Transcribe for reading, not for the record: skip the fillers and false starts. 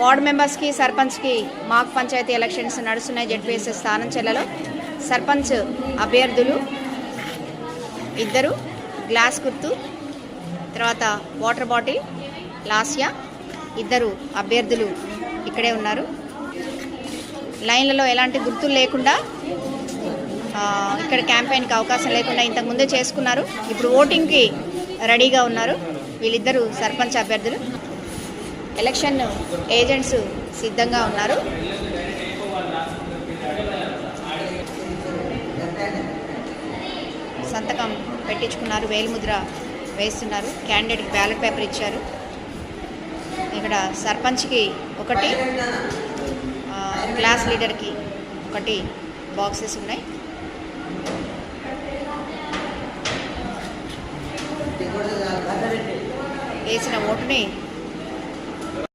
Ward మెంబర్స్కి సర్పంచ్కి మాక్ panchayat elections నడుస్తున్నాయి. జెడ్పీఎస్ఎస్ స్థానంచెల్లలో సర్పంచ్ అభ్యర్థులు ఇద్దరు, గ్లాస్ గుర్తు, తర్వాత వాటర్ బాటిల్, లాస్యా, ఇద్దరు అభ్యర్థులు ఇక్కడే ఉన్నారు. లైన్లలో ఎలాంటి గుర్తులు లేకుండా ఇక్కడ క్యాంపెయిన్కి అవకాశం లేకుండా ఇంతకుముందే చేసుకున్నారు. ఇప్పుడు ఓటింగ్కి రెడీగా ఉన్నారు. వీళ్ళిద్దరూ సర్పంచ్ అభ్యర్థులు. ఎలక్షన్ ఏజెంట్స్ సిద్ధంగా ఉన్నారు. సంతకం పెట్టించుకున్నారు, వేలిముద్ర వేస్తున్నారు. క్యాండిడేట్కి బ్యాలెట్ పేపర్ ఇచ్చారు. ఇక్కడ సర్పంచ్కి ఒకటి, క్లాస్ లీడర్కి ఒకటి బాక్సెస్ ఉన్నాయి. వేసిన ఓటుని